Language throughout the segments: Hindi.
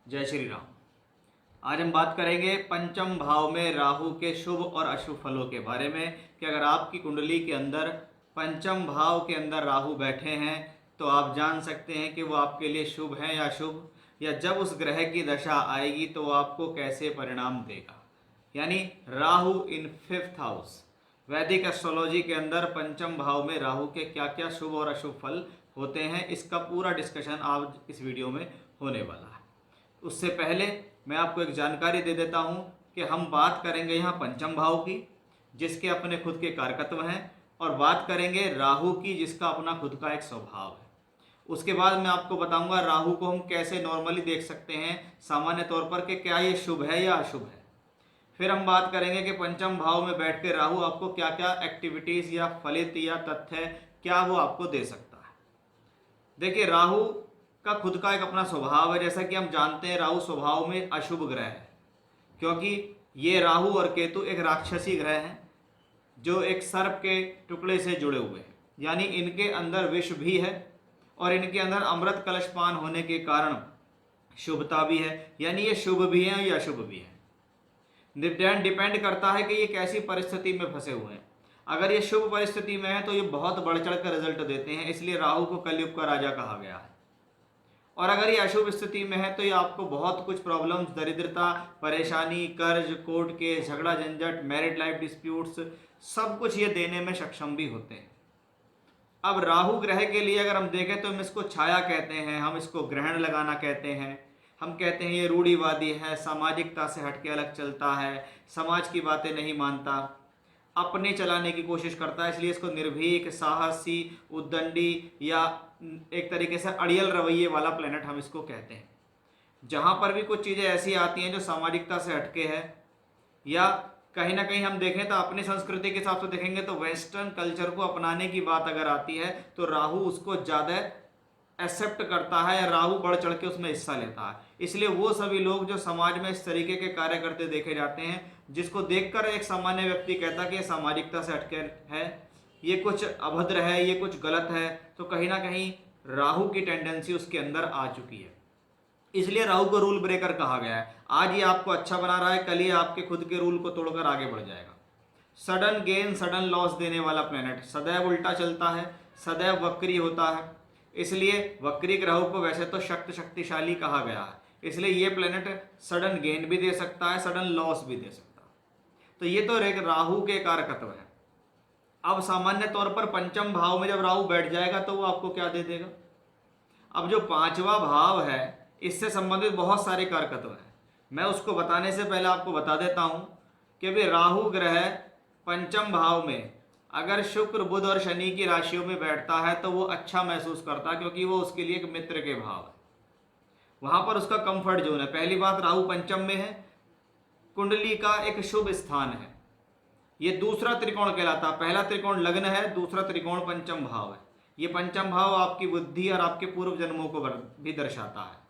जय श्री राम। आज हम बात करेंगे पंचम भाव में राहु के शुभ और अशुभ फलों के बारे में कि अगर आपकी कुंडली के अंदर पंचम भाव के अंदर राहु बैठे हैं तो आप जान सकते हैं कि वो आपके लिए शुभ है या अशुभ, या जब उस ग्रह की दशा आएगी तो वो आपको कैसे परिणाम देगा। यानी राहु इन फिफ्थ हाउस, वैदिक एस्ट्रोलॉजी के अंदर पंचम भाव में राहु के क्या क्या शुभ और अशुभ फल होते हैं, इसका पूरा डिस्कशन आज इस वीडियो में होने वाला है। उससे पहले मैं आपको एक जानकारी दे देता हूं कि हम बात करेंगे यहाँ पंचम भाव की, जिसके अपने खुद के कारकत्व हैं, और बात करेंगे राहु की, जिसका अपना खुद का एक स्वभाव है। उसके बाद मैं आपको बताऊंगा राहु को हम कैसे नॉर्मली देख सकते हैं सामान्य तौर पर कि क्या ये शुभ है या अशुभ है। फिर हम बात करेंगे कि पंचम भाव में बैठ के राहु आपको क्या क्या एक्टिविटीज या फलित या तथ्य क्या वो आपको दे सकता है। देखिए, राहु का खुद का एक अपना स्वभाव है। जैसा कि हम जानते हैं राहु स्वभाव में अशुभ ग्रह है, क्योंकि ये राहु और केतु एक राक्षसी ग्रह हैं जो एक सर्प के टुकड़े से जुड़े हुए हैं। यानी इनके अंदर विष भी है और इनके अंदर अमृत कलशपान होने के कारण शुभता भी है। यानी ये शुभ भी है या अशुभ भी है, डिपेंड करता है कि ये कैसी परिस्थिति में फंसे हुए हैं। अगर ये शुभ परिस्थिति में है तो ये बहुत बढ़ चढ़ कर रिजल्ट देते हैं, इसलिए राहु को कलयुग का राजा कहा गया है। और अगर ये अशुभ स्थिति में है तो ये आपको बहुत कुछ प्रॉब्लम्स, दरिद्रता, परेशानी, कर्ज, कोर्ट केस, झगड़ा झंझट, मैरिड लाइफ डिस्प्यूट्स, सब कुछ ये देने में सक्षम भी होते हैं। अब राहु ग्रह के लिए अगर हम देखें तो हम इसको छाया कहते हैं, हम इसको ग्रहण लगाना कहते हैं। हम कहते हैं ये रूढ़िवादी है, सामाजिकता से हटके अलग चलता है, समाज की बातें नहीं मानता, अपने चलाने की कोशिश करता है। इसलिए इसको निर्भीक, साहसी, उद्दंडी या एक तरीके से अड़ियल रवैये वाला प्लेनेट हम इसको कहते हैं। जहाँ पर भी कुछ चीज़ें ऐसी आती हैं जो सामाजिकता से हटके है, या कहीं ना कहीं हम देखें तो अपनी संस्कृति के हिसाब से देखेंगे तो वेस्टर्न कल्चर को अपनाने की बात अगर आती है तो राहु उसको ज़्यादा एक्सेप्ट करता है या राहु बढ़ चढ़ के उसमें हिस्सा लेता है। इसलिए वो सभी लोग जो समाज में इस तरीके के कार्य करते देखे जाते हैं, जिसको देखकर एक सामान्य व्यक्ति कहता है कि ये सामाजिकता से हटके है, ये कुछ अभद्र है, ये कुछ गलत है, तो कहीं ना कहीं राहु की टेंडेंसी उसके अंदर आ चुकी है। इसलिए राहु को रूल ब्रेकर कहा गया है। आज ये आपको अच्छा बना रहा है, कल ये आपके खुद के रूल को तोड़कर आगे बढ़ जाएगा। सडन गेन सडन लॉस देने वाला प्लेनेट, सदैव उल्टा चलता है, सदैव वक्री होता है। इसलिए वक्री ग्रहों को वैसे तो शक्तिशाली कहा गया है, इसलिए ये प्लेनेट सडन गेन भी दे सकता है, सडन लॉस भी दे सकता है। तो ये तो एक राहु के कारकत्व है। अब सामान्य तौर पर पंचम भाव में जब राहु बैठ जाएगा तो वो आपको क्या दे देगा। अब जो पांचवा भाव है इससे संबंधित बहुत सारे कारकत्व हैं। मैं उसको बताने से पहले आपको बता देता हूं कि भी राहु ग्रह पंचम भाव में अगर शुक्र, बुध और शनि की राशियों में बैठता है तो वो अच्छा महसूस करता है, क्योंकि वो उसके लिए एक मित्र के भाव है, वहां पर उसका कंफर्ट जोन है। पहली बात, राहु पंचम में है, कुंडली का एक शुभ स्थान है। ये दूसरा त्रिकोण कहलाता है। पहला त्रिकोण लग्न है, दूसरा त्रिकोण पंचम भाव है। ये पंचम भाव आपकी बुद्धि और आपके पूर्व जन्मों को भी दर्शाता है।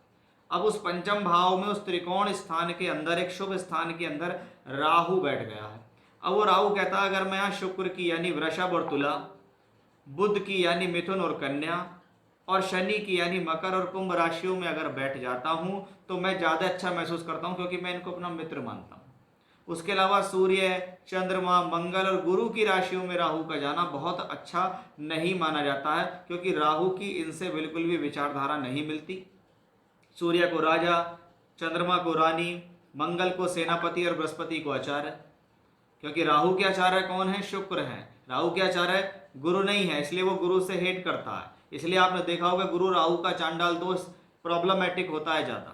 अब उस पंचम भाव में उस त्रिकोण स्थान के अंदर, एक शुभ स्थान के अंदर राहु बैठ गया है। अब वो राहु कहता है अगर मैं यहाँ शुक्र की यानी वृषभ और तुला, बुध की यानी मिथुन और कन्या, और शनि की यानी मकर और कुंभ राशियों में अगर बैठ जाता हूँ तो मैं ज़्यादा अच्छा महसूस करता हूँ, क्योंकि मैं इनको अपना मित्र मानता हूँ। उसके अलावा सूर्य, चंद्रमा, मंगल और गुरु की राशियों में राहु का जाना बहुत अच्छा नहीं माना जाता है, क्योंकि राहु की इनसे बिल्कुल भी विचारधारा नहीं मिलती। सूर्य को राजा, चंद्रमा को रानी, मंगल को सेनापति और बृहस्पति को आचार्य। क्योंकि राहु के आचार्य कौन है? शुक्र है। राहु के आचार्य गुरु नहीं है, इसलिए वो गुरु से हेट करता है। इसलिए आपने देखा होगा गुरु राहु का चांडाल दोस्त प्रॉब्लमेटिक होता है ज़्यादा।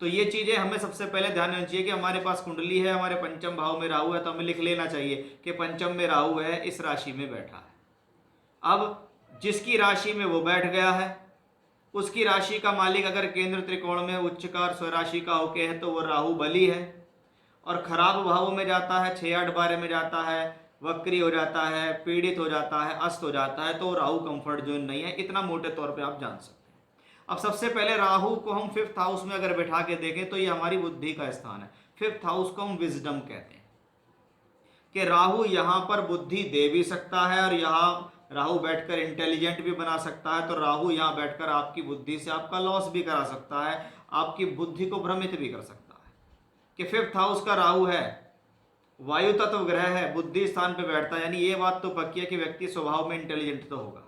तो ये चीज़ें हमें सबसे पहले ध्यान देना चाहिए कि हमारे पास कुंडली है, हमारे पंचम भाव में राहु है, तो हमें लिख लेना चाहिए कि पंचम में राहु है, इस राशि में बैठा है। अब जिसकी राशि में वो बैठ गया है, उसकी राशि का मालिक अगर केंद्र त्रिकोण में उच्चकार स्वराशि का होके है तो वो राहु बली है, और खराब भावों में जाता है, 6-8-12 में जाता है, वक्री हो जाता है, पीड़ित हो जाता है, अस्त हो जाता है, तो राहु कंफर्ट जोन नहीं है। इतना मोटे तौर पे आप जान सकते हैं। अब सबसे पहले राहु को हम फिफ्थ हाउस में अगर बैठा के देखें तो ये हमारी बुद्धि का स्थान है। फिफ्थ हाउस को हम विजडम कहते हैं कि राहु यहाँ पर बुद्धि दे भी सकता है और यहाँ राहु बैठकर इंटेलिजेंट भी बना सकता है, तो राहु यहाँ बैठकर आपकी बुद्धि से आपका लॉस भी करा सकता है, आपकी बुद्धि को भ्रमित भी कर सकता है। कि फिफ्थ हाउस का राहु है, वायु तत्व ग्रह है, बुद्धि स्थान पे बैठता है, यानी ये बात तो पक्की है कि व्यक्ति स्वभाव में इंटेलिजेंट तो होगा।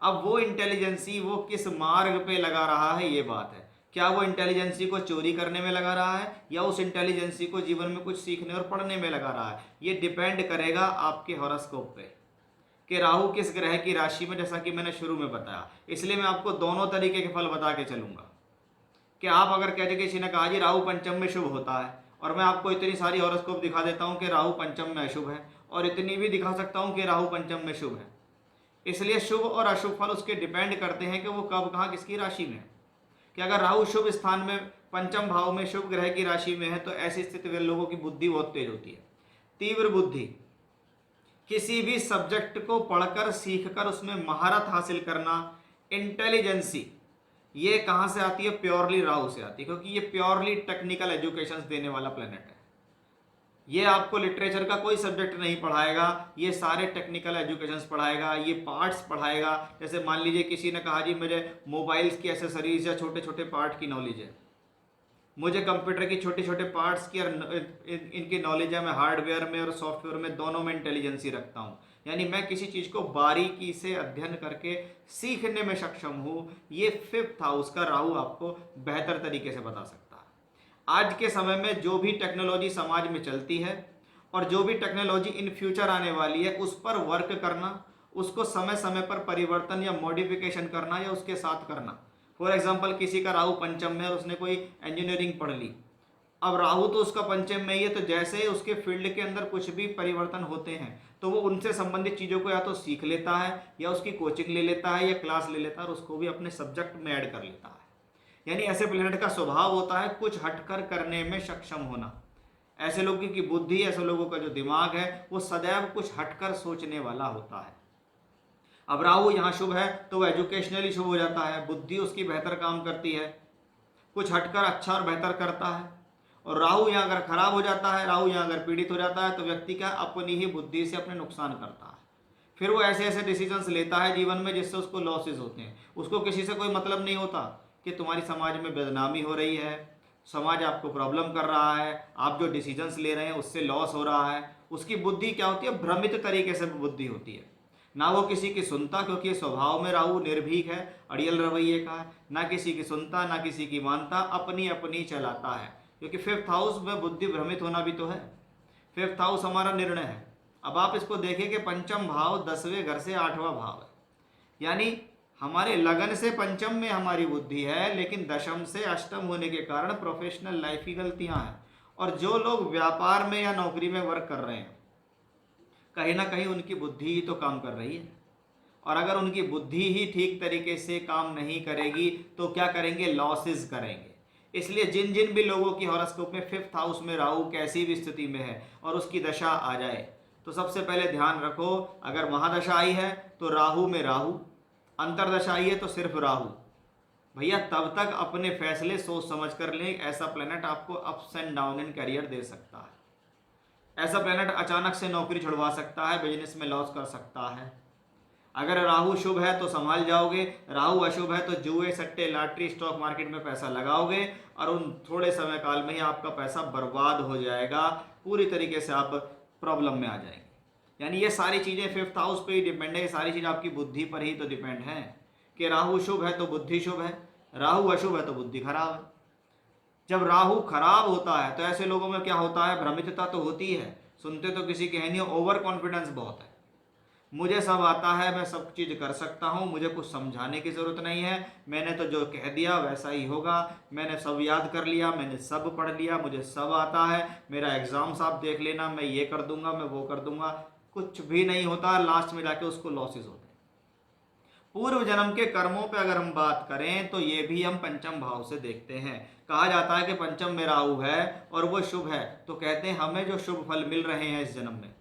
अब वो इंटेलिजेंसी वो किस मार्ग पे लगा रहा है, ये बात है। क्या वो इंटेलिजेंसी को चोरी करने में लगा रहा है या उस इंटेलिजेंसी को जीवन में कुछ सीखने और पढ़ने में लगा रहा है, ये डिपेंड करेगा आपके हॉरोस्कोप पे कि राहु किस ग्रह की राशि में, जैसा कि मैंने शुरू में बताया। इसलिए मैं आपको दोनों तरीके के फल बता के चलूंगा कि आप अगर कहते किसी ने कहा जी राहु पंचम में शुभ होता है, और मैं आपको इतनी सारी हॉरोस्कोप दिखा देता हूँ कि राहु पंचम में अशुभ है, और इतनी भी दिखा सकता हूँ कि राहु पंचम में शुभ है। इसलिए शुभ और अशुभ फल उसके डिपेंड करते हैं कि वो कब कहाँ किसकी राशि में है। कि अगर राहु शुभ स्थान में पंचम भाव में शुभ ग्रह की राशि में है तो ऐसी स्थिति में लोगों की बुद्धि बहुत तेज होती है, तीव्र बुद्धि, किसी भी सब्जेक्ट को पढ़कर सीखकर उसमें महारत हासिल करना, इंटेलिजेंसी, ये कहाँ से आती है? प्योरली राहु से आती है, क्योंकि ये प्योरली टेक्निकल एजुकेशन देने वाला प्लेनेट है। ये आपको लिटरेचर का कोई सब्जेक्ट नहीं पढ़ाएगा, ये सारे टेक्निकल एजुकेशंस पढ़ाएगा, ये पार्ट्स पढ़ाएगा। जैसे मान लीजिए किसी ने कहा जी मुझे मोबाइल्स की एसेसरीज या छोटे छोटे पार्ट की नॉलेज है, मुझे कंप्यूटर की छोटे छोटे पार्ट्स की और इनकी नॉलेज है, मैं हार्डवेयर में और सॉफ्टवेयर में दोनों में इंटेलिजेंसी रखता हूँ, यानी मैं किसी चीज़ को बारीकी से अध्ययन करके सीखने में सक्षम हूँ। ये फिफ्थ हाउस का राहु आपको बेहतर तरीके से बता सकता है। आज के समय में जो भी टेक्नोलॉजी समाज में चलती है और जो भी टेक्नोलॉजी इन फ्यूचर आने वाली है, उस पर वर्क करना, उसको समय समय पर परिवर्तन या मॉडिफिकेशन करना या उसके साथ करना। फॉर एग्जाम्पल किसी का राहु पंचम में और उसने कोई इंजीनियरिंग पढ़ ली, अब राहु तो उसका पंचम में ही है, तो जैसे ही उसके फील्ड के अंदर कुछ भी परिवर्तन होते हैं तो वो उनसे संबंधित चीज़ों को या तो सीख लेता है या उसकी कोचिंग ले लेता है या क्लास ले लेता है और उसको भी अपने सब्जेक्ट में ऐड कर लेता है। यानी ऐसे प्लेनेट का स्वभाव होता है कुछ हटकर करने में सक्षम होना। ऐसे लोगों की बुद्धि, ऐसे लोगों का जो दिमाग है वो सदैव कुछ हटकर सोचने वाला होता है। अब राहु यहाँ शुभ है तो वो एजुकेशनली शुभ हो जाता है, बुद्धि उसकी बेहतर काम करती है, कुछ हटकर अच्छा और बेहतर करता है। और राहु यहाँ अगर खराब हो जाता है, राहु यहाँ अगर पीड़ित हो जाता है तो व्यक्ति का अपनी ही बुद्धि से अपने नुकसान करता है। फिर वो ऐसे ऐसे डिसीजंस लेता है जीवन में जिससे उसको लॉसेज होते हैं। उसको किसी से कोई मतलब नहीं होता कि तुम्हारी समाज में बदनामी हो रही है, समाज आपको प्रॉब्लम कर रहा है, आप जो डिसीजंस ले रहे हैं उससे लॉस हो रहा है। उसकी बुद्धि क्या होती है? भ्रमित तरीके से बुद्धि होती है। ना वो किसी की सुनता, क्योंकि स्वभाव में राहु निर्भीक है, अड़ियल रवैये का है, ना किसी की सुनता ना किसी की मानता, अपनी अपनी चलाता है। क्योंकि फिफ्थ हाउस में बुद्धि भ्रमित होना भी तो है। फिफ्थ हाउस हमारा निर्णय है। अब आप इसको देखें कि पंचम भाव 10वें घर से 8वां भाव है, यानी हमारे लगन से पंचम में हमारी बुद्धि है, लेकिन दशम से अष्टम होने के कारण प्रोफेशनल लाइफ की गलतियां हैं। और जो लोग व्यापार में या नौकरी में वर्क कर रहे हैं, कहीं ना कहीं उनकी बुद्धि ही तो काम कर रही है। और अगर उनकी बुद्धि ही ठीक तरीके से काम नहीं करेगी तो क्या करेंगे? लॉसेस करेंगे। इसलिए जिन जिन भी लोगों की हॉरोस्कोप में फिफ्थ हाउस में राहु कैसी भी स्थिति में है और उसकी दशा आ जाए, तो सबसे पहले ध्यान रखो, अगर महादशा आई है तो राहु में राहु, अंतरदशा आई है तो सिर्फ राहु। भैया तब तक अपने फैसले सोच समझ कर लें। ऐसा प्लेनेट आपको ups and down in career दे सकता है। ऐसा प्लेनेट अचानक से नौकरी छुड़वा सकता है, बिजनेस में लॉस कर सकता है। अगर राहु शुभ है तो संभाल जाओगे, राहु अशुभ है तो जुए, सट्टे, लॉटरी, स्टॉक मार्केट में पैसा लगाओगे और उन थोड़े समय काल में ही आपका पैसा बर्बाद हो जाएगा, पूरी तरीके से आप प्रॉब्लम में आ जाएंगे। यानी ये सारी चीज़ें फिफ्थ हाउस पे ही डिपेंड है, ये सारी चीज़ आपकी बुद्धि पर ही तो डिपेंड है कि राहु शुभ है तो बुद्धि शुभ है, राहु अशुभ है तो बुद्धि खराब है। जब राहु खराब होता है तो ऐसे लोगों में क्या होता है? भ्रमितता तो होती है, सुनते तो किसी की है नहीं, ओवर कॉन्फिडेंस बहुत है। मुझे सब आता है, मैं सब चीज़ कर सकता हूँ, मुझे कुछ समझाने की ज़रूरत नहीं है, मैंने तो जो कह दिया वैसा ही होगा, मैंने सब याद कर लिया, मैंने सब पढ़ लिया, मुझे सब आता है, मेरा एग्ज़ाम्स आप देख लेना, मैं ये कर दूंगा, मैं वो कर दूंगा। कुछ भी नहीं होता, लास्ट में जाके उसको लॉसेस होते हैं। पूर्व जन्म के कर्मों पे अगर हम बात करें तो ये भी हम पंचम भाव से देखते हैं। कहा जाता है कि पंचम में राहु है और वो शुभ है, तो कहते हैं हमें जो शुभ फल मिल रहे हैं इस जन्म में,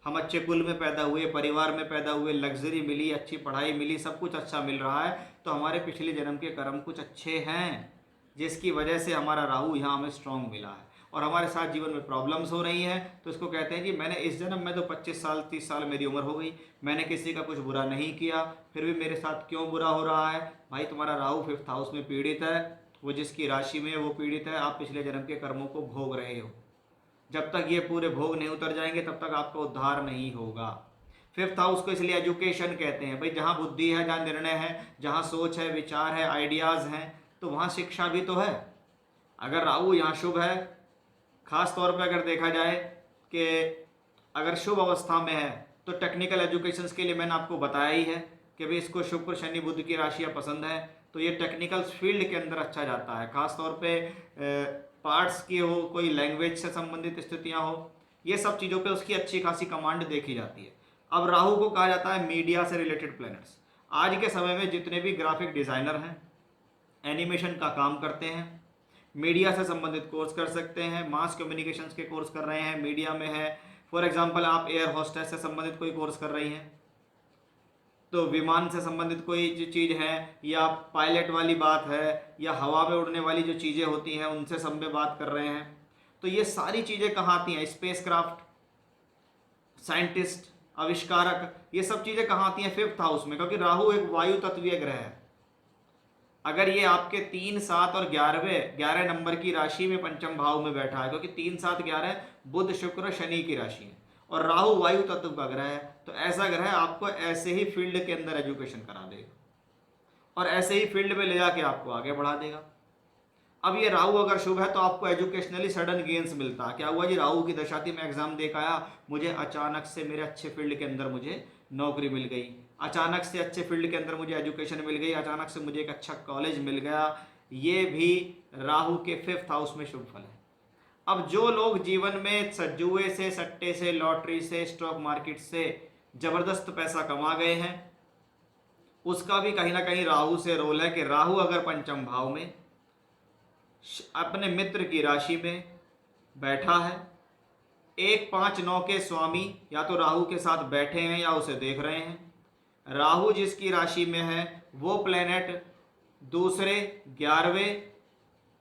हम अच्छे कुल में पैदा हुए, परिवार में पैदा हुए, लग्जरी मिली, अच्छी पढ़ाई मिली, सब कुछ अच्छा मिल रहा है, तो हमारे पिछले जन्म के कर्म कुछ अच्छे हैं जिसकी वजह से हमारा राहु यहाँ हमें स्ट्रांग मिला है। और हमारे साथ जीवन में प्रॉब्लम्स हो रही हैं, तो इसको कहते हैं कि मैंने इस जन्म में तो 25 साल 30 साल मेरी उम्र हो गई, मैंने किसी का कुछ बुरा नहीं किया, फिर भी मेरे साथ क्यों बुरा हो रहा है। भाई तुम्हारा राहु 5th हाउस में पीड़ित है, वो जिसकी राशि में वो पीड़ित है, आप पिछले जन्म के कर्मों को भोग रहे हो। जब तक ये पूरे भोग नहीं उतर जाएंगे तब तक आपका उद्धार नहीं होगा। 5th हाउस को इसलिए एजुकेशन कहते हैं। भाई जहाँ बुद्धि है, जहाँ निर्णय है, जहाँ सोच है, विचार है, आइडियाज़ हैं, तो वहाँ शिक्षा भी तो है। अगर राहु यहाँ शुभ है, खास तौर पे अगर देखा जाए कि अगर शुभ अवस्था में है, तो टेक्निकल एजुकेशंस के लिए मैंने आपको बताया ही है कि भाई इसको शुक्र शनि बुध की राशियाँ पसंद है, तो ये टेक्निकल फील्ड के अंदर अच्छा जाता है। खास तौर पे पार्ट्स की हो, कोई लैंग्वेज से संबंधित स्थितियाँ हो, ये सब चीज़ों पे उसकी अच्छी खासी कमांड देखी जाती है। अब राहु को कहा जाता है मीडिया से रिलेटेड प्लैनेट्स। आज के समय में जितने भी ग्राफिक डिज़ाइनर हैं, एनिमेशन का काम करते हैं, मीडिया से संबंधित कोर्स कर सकते हैं, मास कम्युनिकेशंस के कोर्स कर रहे हैं, मीडिया में है। फॉर एग्जांपल आप एयर होस्टेस से संबंधित कोई कोर्स कर रही हैं, तो विमान से संबंधित कोई जो चीज़ है, या पायलट वाली बात है, या हवा में उड़ने वाली जो चीज़ें होती हैं उनसे सब में बात कर रहे हैं, तो ये सारी चीज़ें कहाँ आती हैं? स्पेस क्राफ्ट, साइंटिस्ट, आविष्कारक, ये सब चीज़ें कहाँ आती हैं? 5th हाउस में, क्योंकि राहु एक वायु तत्वीय ग्रह है। अगर ये आपके 3, 7 और 11 नंबर की राशि में पंचम भाव में बैठा है, क्योंकि 3, 7, 11 बुध शुक्र शनि की राशि है, और राहु वायु तत्व का ग्रह है, तो ऐसा ग्रह आपको ऐसे ही फील्ड के अंदर एजुकेशन करा देगा और ऐसे ही फील्ड में ले जाके आपको आगे बढ़ा देगा। अब ये राहु अगर शुभ है तो आपको एजुकेशनली सडन गेन्स मिलता है। क्या हुआ जी, राहु की दशा थी, मैं एग्जाम दे के आया, मुझे अचानक से मेरे अच्छे फील्ड के अंदर मुझे नौकरी मिल गई, अचानक से अच्छे फील्ड के अंदर मुझे एजुकेशन मिल गई, अचानक से मुझे एक अच्छा कॉलेज मिल गया। ये भी राहु के 5th हाउस में शुभ फल है। अब जो लोग जीवन में जुए से, सट्टे से, लॉटरी से, स्टॉक मार्केट से जबरदस्त पैसा कमा गए हैं, उसका भी कहीं ना कहीं राहु से रोल है कि राहु अगर पंचम भाव में अपने मित्र की राशि में बैठा है, 1, 5, 9 के स्वामी या तो राहु के साथ बैठे हैं या उसे देख रहे हैं। राहु जिसकी राशि में है वो प्लेनेट दूसरे, 11वें,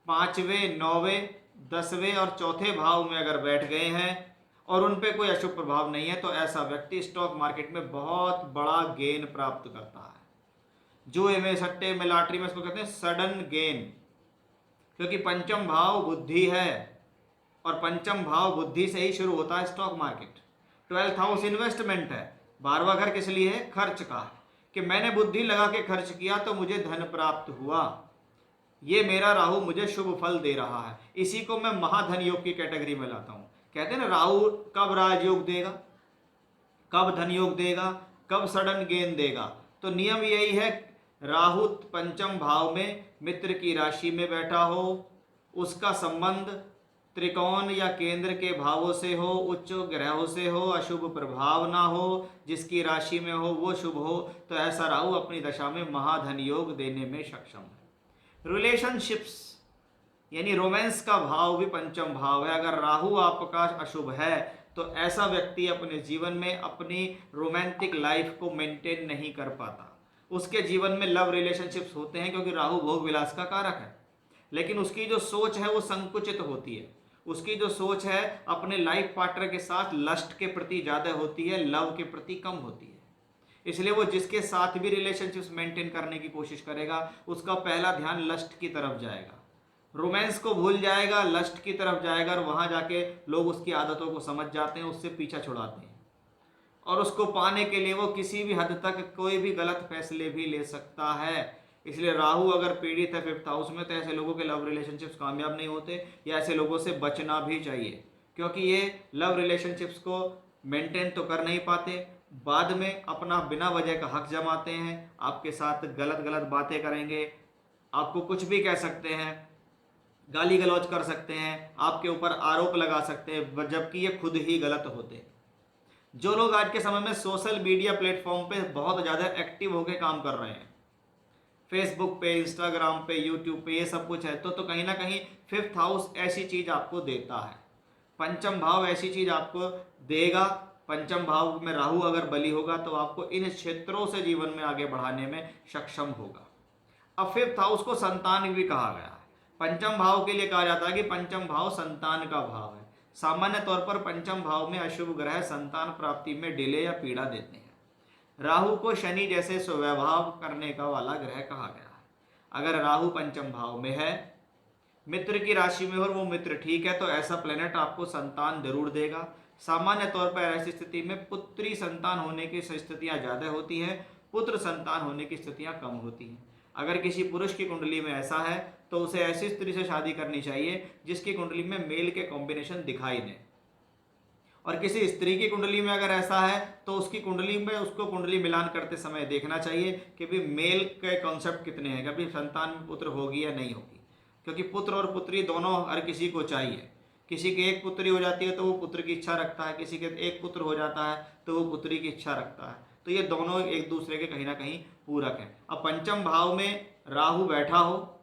5वें, 9वें, 10वें और चौथे भाव में अगर बैठ गए हैं और उन पे कोई अशुभ प्रभाव नहीं है, तो ऐसा व्यक्ति स्टॉक मार्केट में बहुत बड़ा गेन प्राप्त करता है। जुए में, सट्टे में, लॉटरी में इसको कहते हैं सडन गेन, क्योंकि पंचम भाव बुद्धि है और पंचम भाव बुद्धि से ही शुरू होता है stock market. 12th house investment है, 12वां घर किस लिए है? खर्च का है, कि मैंने बुद्धि लगा के खर्च किया तो मुझे धन प्राप्त हुआ। ये मेरा राहु मुझे शुभ फल दे रहा है। इसी को मैं महाधन योग की कैटेगरी में लाता हूँ। कहते हैं ना, राहु कब राजयोग देगा, कब धन योग देगा, कब सडन गेन देगा। तो नियम यही है, राहु पंचम भाव में मित्र की राशि में बैठा हो, उसका संबंध त्रिकोण या केंद्र के भावों से हो, उच्च ग्रहों से हो, अशुभ प्रभाव ना हो, जिसकी राशि में हो वो शुभ हो, तो ऐसा राहु अपनी दशा में महाधन योग देने में सक्षम है। रिलेशनशिप्स यानी रोमांस का भाव भी पंचम भाव है। अगर राहु आपका अशुभ है तो ऐसा व्यक्ति अपने जीवन में अपनी रोमांटिक लाइफ को मेंटेन नहीं कर पाता। उसके जीवन में लव रिलेशनशिप्स होते हैं क्योंकि राहु भोग विलास का कारक है, लेकिन उसकी जो सोच है वो संकुचित होती है। उसकी जो सोच है अपने लाइफ पार्टनर के साथ लस्ट के प्रति ज़्यादा होती है, लव के प्रति कम होती है। इसलिए वो जिसके साथ भी रिलेशनशिप्स मेंटेन करने की कोशिश करेगा, उसका पहला ध्यान लस्ट की तरफ जाएगा, रोमांस को भूल जाएगा, लस्ट की तरफ जाएगा, और वहाँ जाके लोग उसकी आदतों को समझ जाते हैं, उससे पीछा छुड़ाते हैं, और उसको पाने के लिए वो किसी भी हद तक कोई भी गलत फैसले भी ले सकता है। इसलिए राहु अगर पीड़ित है 5th हाउस में, तो ऐसे लोगों के लव रिलेशनशिप्स कामयाब नहीं होते, या ऐसे लोगों से बचना भी चाहिए, क्योंकि ये लव रिलेशनशिप्स को मेंटेन तो कर नहीं पाते, बाद में अपना बिना वजह का हक जमाते हैं, आपके साथ गलत गलत बातें करेंगे, आपको कुछ भी कह सकते हैं, गाली गलौज कर सकते हैं, आपके ऊपर आरोप लगा सकते हैं, जबकि ये खुद ही गलत होते हैं। जो लोग आज के समय में सोशल मीडिया प्लेटफॉर्म पे बहुत ज़्यादा एक्टिव होकर काम कर रहे हैं, फेसबुक पे, इंस्टाग्राम पे, यूट्यूब पे, ये सब कुछ है, तो कहीं ना कहीं 5th हाउस ऐसी चीज़ आपको देता है, पंचम भाव ऐसी चीज़ आपको देगा। पंचम भाव में राहु अगर बली होगा तो आपको इन क्षेत्रों से जीवन में आगे बढ़ाने में सक्षम होगा। अब 5th हाउस को संतान भी कहा गया है। पंचम भाव के लिए कहा जाता है कि पंचम भाव संतान का भाव है। सामान्य तौर पर पंचम भाव में अशुभ ग्रह संतान प्राप्ति में डिले या पीड़ा देते हैं। राहु को शनि जैसे स्वभाव करने का वाला ग्रह कहा गया है। अगर राहु पंचम भाव में है, मित्र की राशि में और वो मित्र ठीक है, तो ऐसा प्लेनेट आपको संतान जरूर देगा। सामान्य तौर पर ऐसी स्थिति में पुत्री संतान होने की स्थितियां ज्यादा होती हैं, पुत्र संतान होने की स्थितियां कम होती हैं। अगर किसी पुरुष की कुंडली में ऐसा है तो उसे ऐसी स्त्री से शादी करनी चाहिए जिसकी कुंडली में मेल के कॉम्बिनेशन दिखाई दें। और किसी स्त्री की कुंडली में अगर ऐसा है तो उसकी कुंडली में उसको कुंडली मिलान करते समय देखना चाहिए कि भी मेल के कॉन्सेप्ट कितने हैं, कभी संतान में पुत्र होगी या नहीं होगी। क्योंकि पुत्र और पुत्री दोनों हर किसी को चाहिए। किसी की एक पुत्री हो जाती है तो वो पुत्र की इच्छा रखता है, किसी के एक पुत्र हो जाता है तो वो पुत्री की इच्छा रखता है। तो ये दोनों एक दूसरे के कहीं ना कहीं पूरक हैं। अब पंचम भाव में राहु बैठा हो,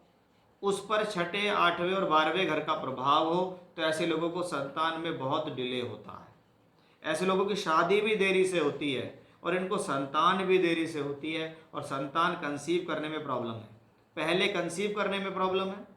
उस पर छठे, आठवें और 12वें घर का प्रभाव हो, तो ऐसे लोगों को संतान में बहुत डिले होता है। ऐसे लोगों की शादी भी देरी से होती है और इनको संतान भी देरी से होती है, और संतान कंसीव करने में प्रॉब्लम है। पहले कंसीव करने में प्रॉब्लम है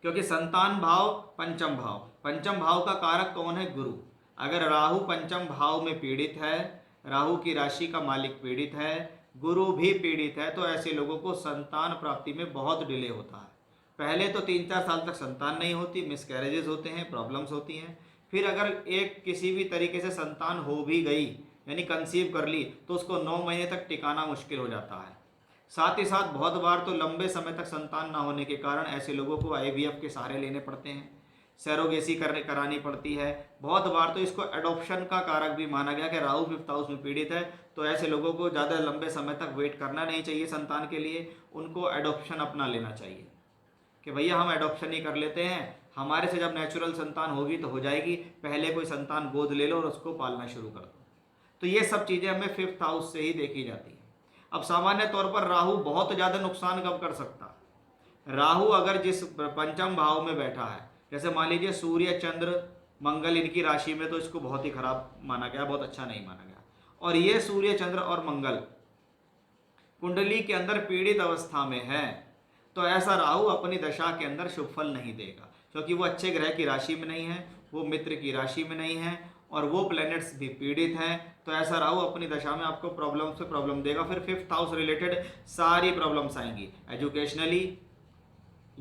क्योंकि संतान भाव पंचम भाव, पंचम भाव का कारक कौन है? गुरु। अगर राहु पंचम भाव में पीड़ित है, राहु की राशि का मालिक पीड़ित है, गुरु भी पीड़ित है, तो ऐसे लोगों को संतान प्राप्ति में बहुत डिले होता है। पहले तो 3-4 साल तक संतान नहीं होती, मिसकैरेजेस होते हैं, प्रॉब्लम्स होती हैं। फिर अगर एक किसी भी तरीके से संतान हो भी गई, यानी कंसीव कर ली, तो उसको 9 महीने तक टिकाना मुश्किल हो जाता है। साथ ही साथ बहुत बार तो लंबे समय तक संतान ना होने के कारण ऐसे लोगों को IVF के सहारे लेने पड़ते हैं, सैरोगेसी करानी पड़ती है। बहुत बार तो इसको एडॉप्शन का कारक भी माना गया कि राहु 5th हाउस में पीड़ित है, तो ऐसे लोगों को ज़्यादा लंबे समय तक वेट करना नहीं चाहिए संतान के लिए, उनको एडॉप्शन अपना लेना चाहिए कि भैया हम एडॉप्शन ही कर लेते हैं, हमारे से जब नेचुरल संतान होगी तो हो जाएगी, पहले कोई संतान गोद ले लो और उसको पालना शुरू कर दो। तो ये सब चीज़ें हमें 5th हाउस से ही देखी जाती हैं। अब सामान्य तौर पर राहु बहुत ज़्यादा नुकसान कब कर सकता है? राहु अगर जिस पंचम भाव में बैठा है, जैसे मान लीजिए सूर्य, चंद्र, मंगल इनकी राशि में, तो इसको बहुत ही खराब माना गया, बहुत अच्छा नहीं माना गया। और ये सूर्य, चंद्र और मंगल कुंडली के अंदर पीड़ित अवस्था में है, तो ऐसा राहु अपनी दशा के अंदर शुभ फल नहीं देगा, क्योंकि वो अच्छे ग्रह की राशि में नहीं है, वो मित्र की राशि में नहीं है, और वो प्लैनेट्स भी पीड़ित हैं। तो ऐसा राहु अपनी दशा में आपको प्रॉब्लम से प्रॉब्लम देगा। फिर 5th हाउस रिलेटेड सारी प्रॉब्लम्स आएंगी, एजुकेशनली,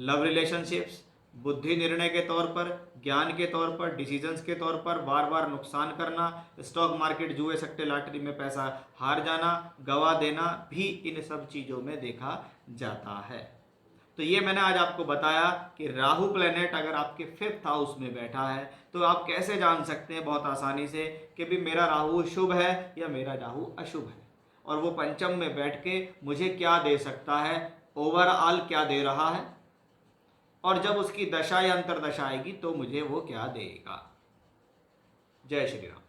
लव रिलेशनशिप्स, बुद्धि निर्णय के तौर पर, ज्ञान के तौर पर, डिसीजंस के तौर पर, बार बार नुकसान करना, स्टॉक मार्केट, जुए, सट्टे, लॉटरी में पैसा हार जाना, गवा देना भी इन सब चीज़ों में देखा जाता है। तो ये मैंने आज आपको बताया कि राहु प्लेनेट अगर आपके 5th हाउस में बैठा है तो आप कैसे जान सकते हैं बहुत आसानी से कि भी मेरा राहु शुभ है या मेरा राहु अशुभ है, और वो पंचम में बैठ के मुझे क्या दे सकता है, ओवरऑल क्या दे रहा है, और जब उसकी दशा या अंतरदशा आएगी तो मुझे वो क्या देगा। जय श्री राम।